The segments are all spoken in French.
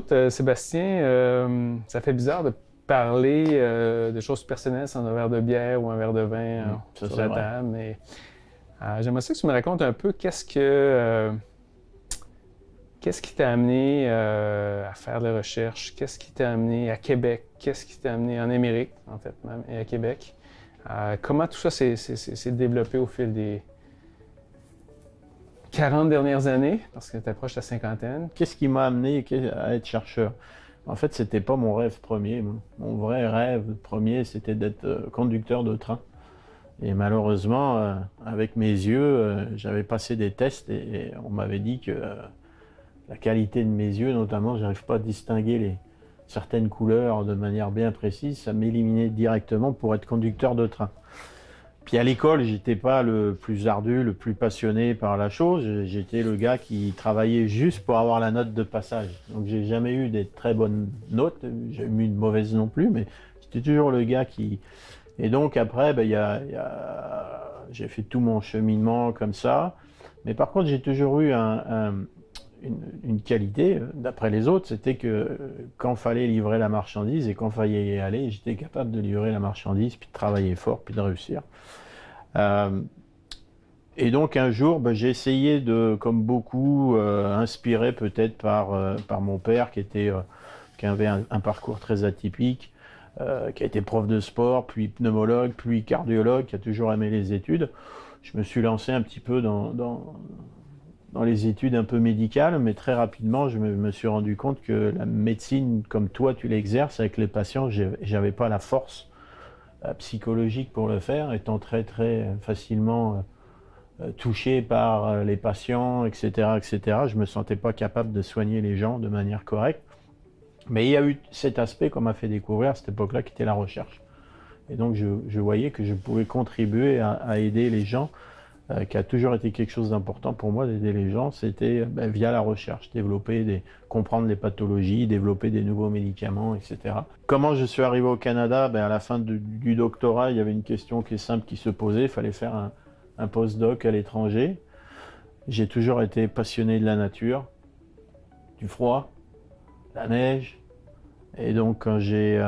Écoute, Sébastien, ça fait bizarre de parler de choses personnelles sans un verre de bière ou un verre de vin Ça sur c'est la vrai. table, mais j'aimerais ça que tu me racontes un peu qu'est-ce qui t'a amené à faire de la recherche, qu'est-ce qui t'a amené à Québec, qu'est-ce qui t'a amené en Amérique, en fait, même, et à Québec. Comment tout ça s'est développé au fil des 40 dernières années, parce que tu approches la cinquantaine. Qu'est-ce qui m'a amené à être chercheur? En fait, c'était pas mon rêve premier. Mon vrai rêve premier, c'était d'être conducteur de train. Et malheureusement, avec mes yeux, j'avais passé des tests et on m'avait dit que la qualité de mes yeux, notamment, j'arrive pas à distinguer certaines couleurs de manière bien précise. Ça m'éliminait directement pour être conducteur de train. Puis à l'école, j'étais pas le plus ardu, le plus passionné par la chose. J'étais le gars qui travaillait juste pour avoir la note de passage. Donc j'ai jamais eu des très bonnes notes. J'ai eu de mauvaises non plus, mais j'étais toujours le gars qui. Et donc après, ben, j'ai fait tout mon cheminement comme ça. Mais par contre, j'ai toujours eu une qualité, d'après les autres, c'était que quand fallait livrer la marchandise et quand fallait y aller, j'étais capable de livrer la marchandise, puis de travailler fort, puis de réussir. Euh, et donc un jour, ben, j'ai essayé de, comme beaucoup, inspiré peut-être par mon père qui avait un parcours très atypique, qui a été prof de sport, puis pneumologue, puis cardiologue, qui a toujours aimé les études. Je me suis lancé un petit peu dans les études un peu médicales, mais très rapidement, je me suis rendu compte que la médecine, comme toi, tu l'exerces avec les patients, j'avais pas la force psychologique pour le faire, étant très très facilement touché par les patients, etc., etc. Je me sentais pas capable de soigner les gens de manière correcte. Mais il y a eu cet aspect qu'on m'a fait découvrir à cette époque-là, qui était la recherche. Et donc je voyais que je pouvais contribuer à aider les gens, qui a toujours été quelque chose d'important pour moi d'aider les gens, c'était via la recherche, comprendre les pathologies, développer des nouveaux médicaments, etc. Comment je suis arrivé au Canada? À la fin du doctorat, il y avait une question qui est simple qui se posait, il fallait faire un post-doc à l'étranger. J'ai toujours été passionné de la nature, du froid, la neige, et donc quand j'ai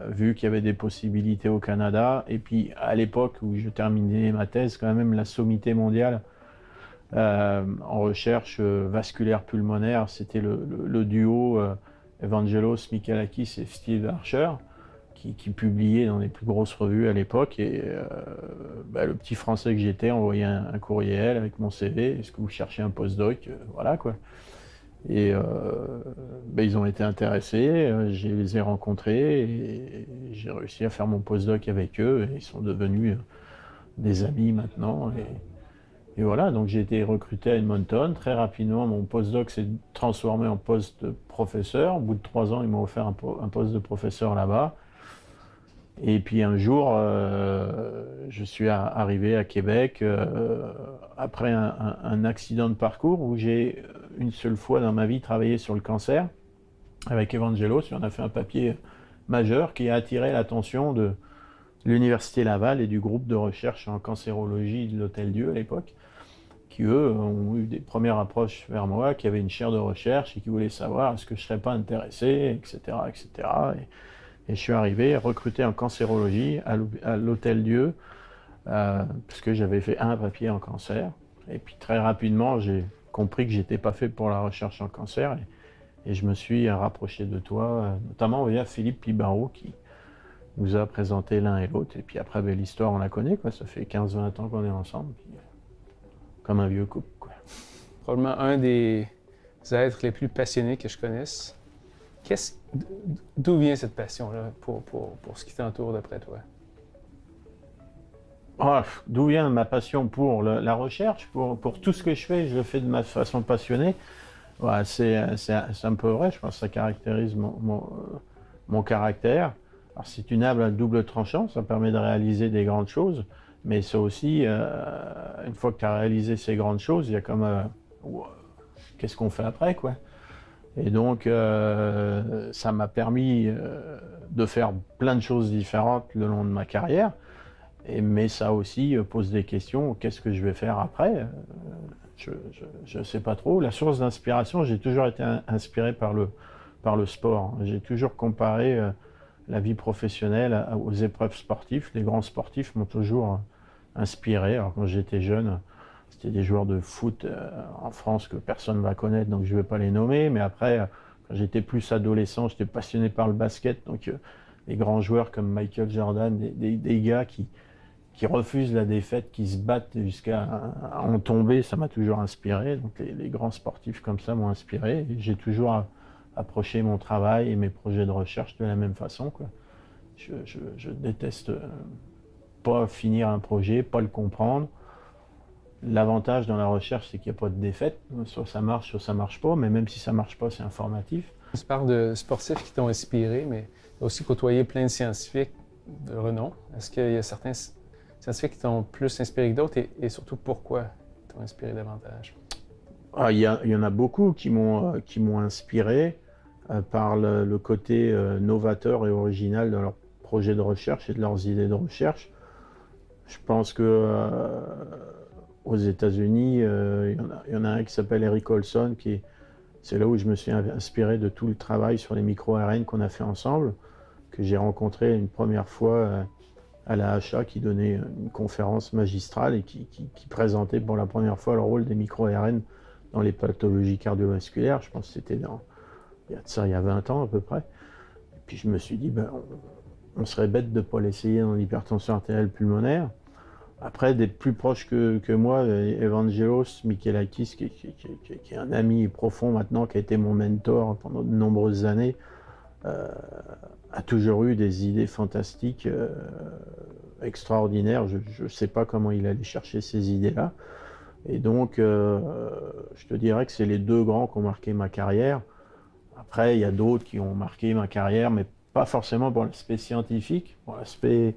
vu qu'il y avait des possibilités au Canada, et puis à l'époque où je terminais ma thèse, quand même la sommité mondiale en recherche vasculaire pulmonaire, c'était le duo Evangelos Mikalakis et Steve Archer, qui publiait dans les plus grosses revues à l'époque. Et le petit français que j'étais envoyait un courriel avec mon CV. Est-ce que vous cherchez un postdoc? Voilà quoi. Et ils ont été intéressés, je les ai rencontrés et j'ai réussi à faire mon postdoc avec eux et ils sont devenus des amis maintenant. Et voilà, donc j'ai été recruté à Edmonton. Très rapidement, mon postdoc s'est transformé en poste de professeur. Au bout de 3 ans, ils m'ont offert un poste de professeur là-bas. Et puis un jour, je suis arrivé à Québec après un accident de parcours où j'ai une seule fois dans ma vie travaillé sur le cancer avec Evangelos. On a fait un papier majeur qui a attiré l'attention de l'Université Laval et du groupe de recherche en cancérologie de l'Hôtel-Dieu à l'époque, qui eux ont eu des premières approches vers moi, qui avaient une chaire de recherche et qui voulaient savoir est-ce que je ne serais pas intéressé, etc., etc. Et je suis arrivé recruté en cancérologie à l'Hôtel-Dieu, parce que j'avais fait un papier en cancer. Et puis très rapidement, j'ai compris que j'étais pas fait pour la recherche en cancer. Et je me suis rapproché de toi, notamment via Philippe Pibaro, qui nous a présenté l'un et l'autre. Et puis après, l'histoire, on la connaît, quoi. Ça fait 15-20 ans qu'on est ensemble, puis, comme un vieux couple, quoi. Probablement un des êtres les plus passionnés que je connaisse. Qu'est-ce, D'où vient cette passion-là pour ce qui t'entoure d'après toi? Oh, d'où vient ma passion pour la recherche, pour tout ce que je fais le fais de ma façon passionnée. Ouais, c'est un peu vrai, je pense que ça caractérise mon caractère. Alors c'est une arme à double tranchant, ça permet de réaliser des grandes choses, mais c'est aussi, une fois que tu as réalisé ces grandes choses, il y a comme, qu'est-ce qu'on fait après, quoi. Et donc, ça m'a permis de faire plein de choses différentes le long de ma carrière, mais ça aussi pose des questions, qu'est-ce que je vais faire après? Je sais pas trop. La source d'inspiration, j'ai toujours été inspiré par le sport. J'ai toujours comparé la vie professionnelle aux épreuves sportives. Les grands sportifs m'ont toujours inspiré. Alors quand j'étais jeune, c'était des joueurs de foot en France que personne ne va connaître, donc je ne vais pas les nommer. Mais après, quand j'étais plus adolescent, j'étais passionné par le basket. Donc les grands joueurs comme Michael Jordan, des gars qui refusent la défaite, qui se battent jusqu'à en tomber, ça m'a toujours inspiré. Donc les grands sportifs comme ça m'ont inspiré. Et j'ai toujours approché mon travail et mes projets de recherche de la même façon, quoi. Je déteste pas finir un projet, pas le comprendre. L'avantage dans la recherche, c'est qu'il n'y a pas de défaite. Soit ça marche pas, mais même si ça marche pas, c'est informatif. Tu parles de sportifs qui t'ont inspiré, mais tu as aussi côtoyé plein de scientifiques de renom. Est-ce qu'il y a certains scientifiques qui t'ont plus inspiré que d'autres et surtout pourquoi t'ont inspiré davantage? Il y en a beaucoup qui m'ont inspiré par le côté novateur et original de leurs projets de recherche et de leurs idées de recherche. Je pense que aux États-Unis, il y en a un qui s'appelle Eric Olson, c'est là où je me suis inspiré de tout le travail sur les micro-ARN qu'on a fait ensemble, que j'ai rencontré une première fois à la HA, qui donnait une conférence magistrale et qui présentait pour la première fois le rôle des micro-ARN dans les pathologies cardiovasculaires. Je pense que c'était il y a 20 ans à peu près. Et puis je me suis dit, on serait bête de ne pas l'essayer dans l'hypertension artérielle pulmonaire. Après, des plus proches que moi, Evangelos Michaelakis, qui est un ami profond maintenant, qui a été mon mentor pendant de nombreuses années, a toujours eu des idées fantastiques, extraordinaires. Je ne sais pas comment il allait chercher ces idées-là. Et donc, je te dirais que c'est les deux grands qui ont marqué ma carrière. Après, il y a d'autres qui ont marqué ma carrière, mais pas forcément pour l'aspect scientifique, pour l'aspect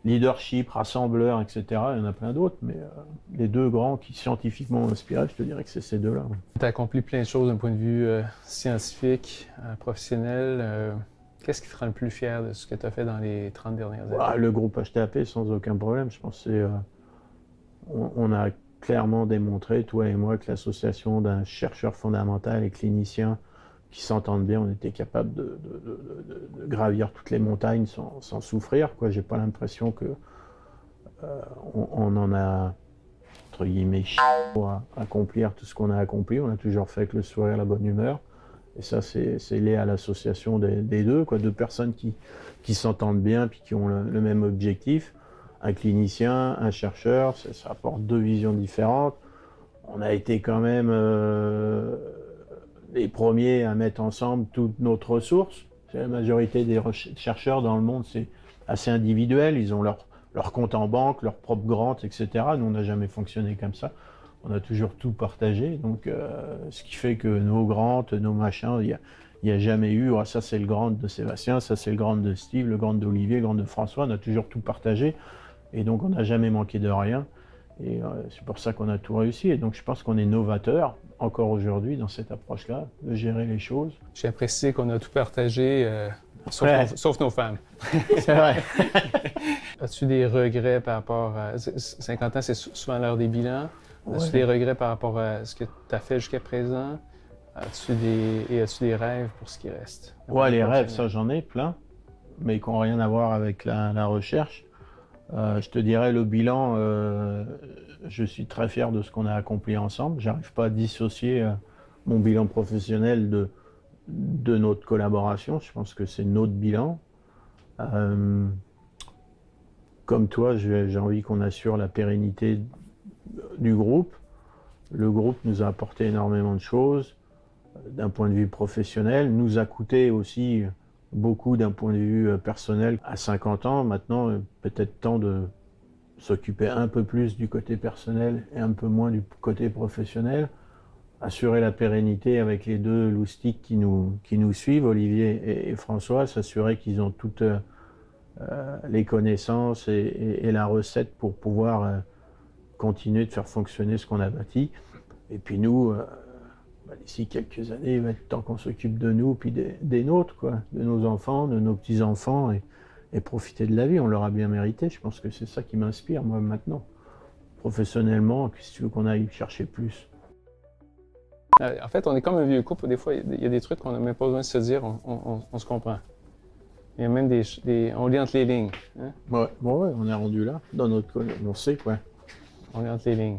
leadership, rassembleur, etc. Il y en a plein d'autres, mais les deux grands qui scientifiquement m'ont inspiré, je te dirais que c'est ces deux-là. Tu as accompli plein de choses d'un point de vue scientifique, professionnel. Qu'est-ce qui te rend le plus fier de ce que tu as fait dans les 30 dernières années? Le groupe HTAP, sans aucun problème. Je pense que on a clairement démontré, toi et moi, que l'association d'un chercheur fondamental et clinicien qui s'entendent bien, on était capable de gravir toutes les montagnes sans souffrir, quoi. J'ai pas l'impression que on en a, entre guillemets, pour accomplir tout ce qu'on a accompli. On a toujours fait avec le sourire et la bonne humeur. Et ça, c'est lié à l'association des deux, quoi. Deux personnes qui s'entendent bien puis qui ont le même objectif. Un clinicien, un chercheur, ça apporte deux visions différentes. On a été quand même les premiers à mettre ensemble toutes notre ressources. La majorité des chercheurs dans le monde, c'est assez individuel. Ils ont leur compte en banque, leur propre grant, etc. Nous, on n'a jamais fonctionné comme ça. On a toujours tout partagé. Donc, ce qui fait que nos grants, nos machins, il n'y a jamais eu « ça c'est le grant de Sébastien, ça c'est le grant de Steve, le grant d'Olivier, le grant de François ». On a toujours tout partagé. Et donc, on n'a jamais manqué de rien. Et c'est pour ça qu'on a tout réussi. Et donc, je pense qu'on est novateur, encore aujourd'hui, dans cette approche-là, de gérer les choses. J'ai apprécié qu'on a tout partagé, sauf nos femmes. C'est vrai. As-tu des regrets par rapport à... 50 ans, c'est souvent l'heure des bilans. As-tu des regrets par rapport à ce que tu as fait jusqu'à présent? As-tu des rêves pour ce qui reste? Les rêves, ça, j'en ai plein, mais qui n'ont rien à voir avec la recherche. Je te dirais, le bilan, je suis très fier de ce qu'on a accompli ensemble. J'arrive pas à dissocier mon bilan professionnel de notre collaboration. Je pense que c'est notre bilan. Comme toi, j'ai envie qu'on assure la pérennité du groupe. Le groupe nous a apporté énormément de choses d'un point de vue professionnel, nous a coûté aussi beaucoup d'un point de vue personnel. À 50 ans, maintenant, peut-être temps de s'occuper un peu plus du côté personnel et un peu moins du côté professionnel. Assurer la pérennité avec les deux loustiques qui nous suivent, Olivier et François, s'assurer qu'ils ont toutes les connaissances et la recette pour pouvoir continuer de faire fonctionner ce qu'on a bâti. Et puis nous, d'ici quelques années, il va être temps qu'on s'occupe de nous, puis des nôtres, quoi, de nos enfants, de nos petits-enfants, et profiter de la vie. On l'aura bien mérité. Je pense que c'est ça qui m'inspire, moi, maintenant. professionnellement, qu'est-ce que tu veux qu'on aille chercher plus? En fait, on est comme un vieux couple. Des fois, il y a des trucs qu'on n'a même pas besoin de se dire, on se comprend. Il y a même on lit entre les lignes. Hein? Ouais, bon, ouais, on est rendu là, dans notre on sait quoi. On lit entre les lignes.